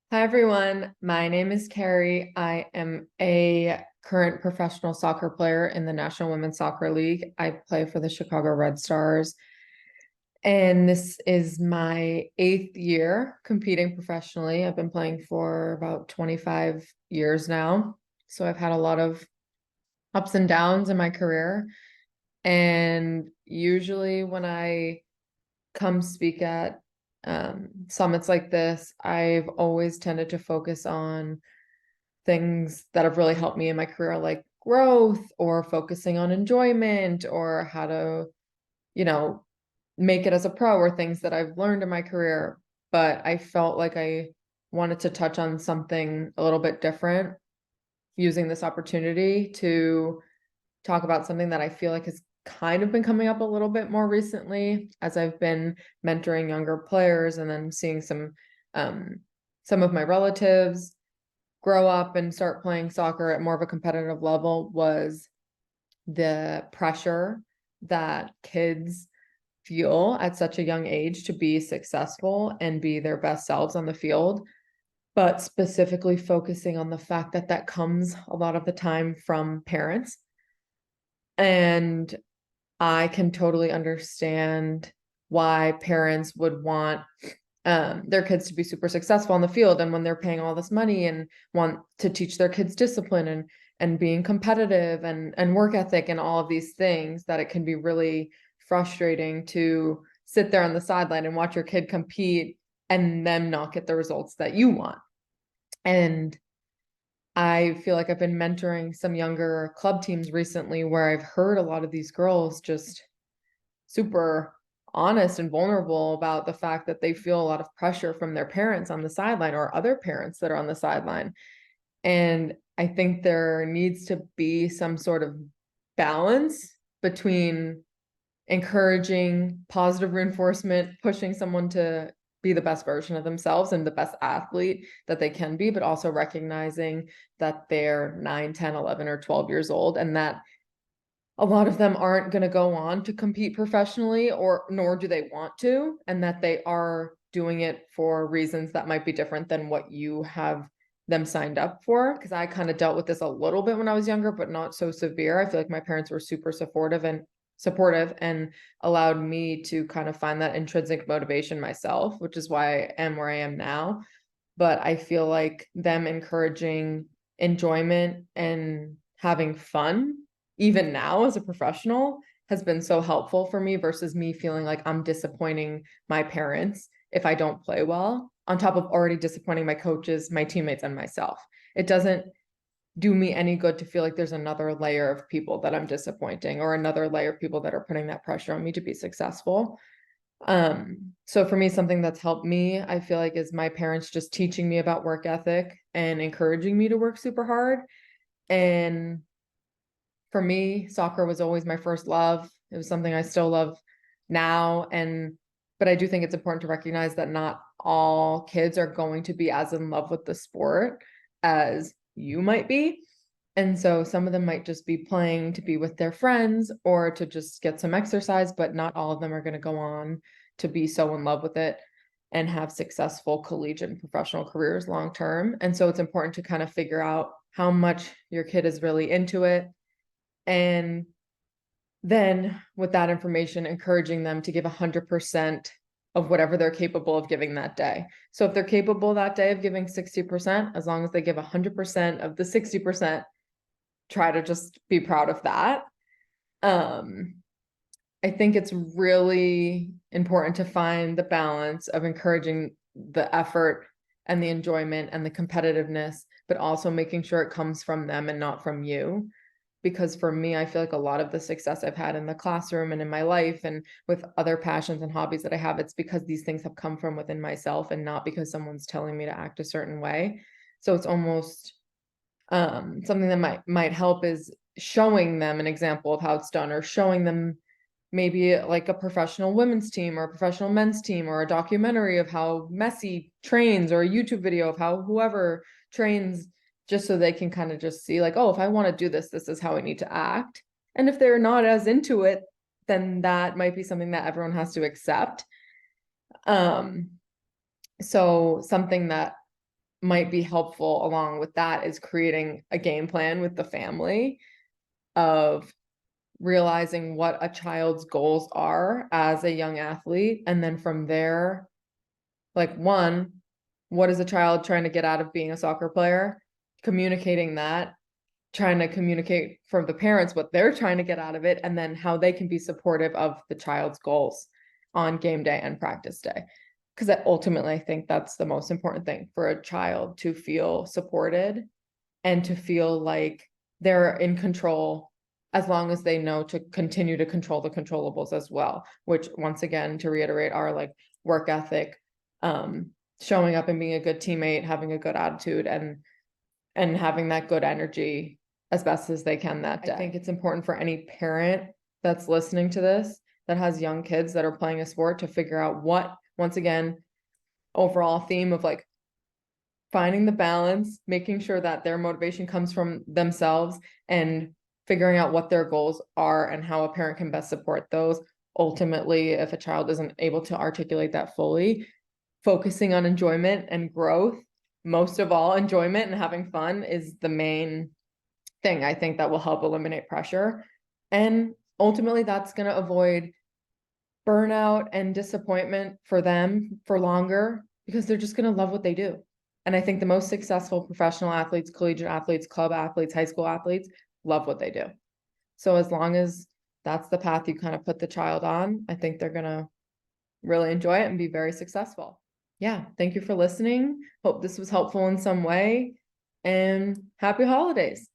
Hi, everyone. My name is Cari. I am a current professional soccer player in the National Women's Soccer League. I play for the Chicago Red Stars, and this is my 8th year competing professionally. I've been playing for about 25 years now. So I've had a lot of ups and downs in my career. And usually when I come speak at summits like this, I've always tended to focus on things that have really helped me in my career, like growth or focusing on enjoyment or how to, you know, make it as a pro or things that I've learned in my career. But I felt like I wanted to touch on something a little bit different using this opportunity to talk about something that I feel like has kind of been coming up a little bit more recently as I've been mentoring younger players and then seeing some of my relatives grow up and start playing soccer at more of a competitive level was the pressure that kids feel at such a young age to be successful and be their best selves on the field, but specifically focusing on the fact that that comes a lot of the time from parents. And I can totally understand why parents would want their kids to be super successful on the field, and when they're paying all this money and want to teach their kids discipline and being competitive and work ethic and all of these things, that it can be really frustrating to sit there on the sideline and watch your kid compete and them not get the results that you want. And I feel like I've been mentoring some younger club teams recently where I've heard a lot of these girls just super honest and vulnerable about the fact that they feel a lot of pressure from their parents on the sideline or other parents that are on the sideline. And I think there needs to be some sort of balance between encouraging positive reinforcement, pushing someone to be the best version of themselves and the best athlete that they can be, but also recognizing that they're 9, 10, 11, or 12 years old, and that a lot of them aren't going to go on to compete professionally, or nor do they want to, and that they are doing it for reasons that might be different than what you have them signed up for. Because I kind of dealt with this a little bit when I was younger, but not so severe. I feel like my parents were super supportive and allowed me to kind of find that intrinsic motivation myself, which is why I am where I am now. But I feel like them encouraging enjoyment and having fun, even now as a professional, has been so helpful for me versus me feeling like I'm disappointing my parents if I don't play well, on top of already disappointing my coaches, my teammates, and myself. It doesn't do me any good to feel like there's another layer of people that I'm disappointing or another layer of people that are putting that pressure on me to be successful. So for me, something that's helped me, I feel like, is my parents just teaching me about work ethic and encouraging me to work super hard. And for me, soccer was always my first love. It was something I still love now. But I do think it's important to recognize that not all kids are going to be as in love with the sport as you might be. And so some of them might just be playing to be with their friends or to just get some exercise, but not all of them are going to go on to be so in love with it and have successful collegiate and professional careers long term. And so it's important to kind of figure out how much your kid is really into it. And then with that information, encouraging them to give 100% of whatever they're capable of giving that day. So if they're capable that day of giving 60%, as long as they give 100% of the 60%, try to just be proud of that. I think it's really important to find the balance of encouraging the effort and the enjoyment and the competitiveness, but also making sure it comes from them and not from you. Because for me, I feel like a lot of the success I've had in the classroom and in my life and with other passions and hobbies that I have, it's because these things have come from within myself and not because someone's telling me to act a certain way. So it's almost something that might help is showing them an example of how it's done, or showing them maybe like a professional women's team or a professional men's team, or a documentary of how Messi trains, or a YouTube video of how whoever trains, just so they can kind of just see like, oh, if I want to do this, this is how I need to act. And if they're not as into it, then that might be something that everyone has to accept. So something that might be helpful along with that is creating a game plan with the family of realizing what a child's goals are as a young athlete. And then from there, like, one, what is a child trying to get out of being a soccer player? Communicating that, trying to communicate from the parents what they're trying to get out of it, and then how they can be supportive of the child's goals on game day and practice day. Because ultimately, I think that's the most important thing for a child, to feel supported and to feel like they're in control, as long as they know to continue to control the controllables as well, which, once again, to reiterate, are like work ethic, showing up and being a good teammate, having a good attitude, and having that good energy as best as they can that day. I think it's important for any parent that's listening to this that has young kids that are playing a sport to figure out what, once again, overall theme of like finding the balance, making sure that their motivation comes from themselves, and figuring out what their goals are and how a parent can best support those. Ultimately, if a child isn't able to articulate that fully, focusing on enjoyment and growth, most of all, enjoyment and having fun, is the main thing I think that will help eliminate pressure. And ultimately, that's going to avoid burnout and disappointment for them for longer, because they're just going to love what they do. And I think the most successful professional athletes, collegiate athletes, club athletes, high school athletes love what they do. So as long as that's the path you kind of put the child on, I think they're going to really enjoy it and be very successful. Yeah, thank you for listening. Hope this was helpful in some way, and happy holidays.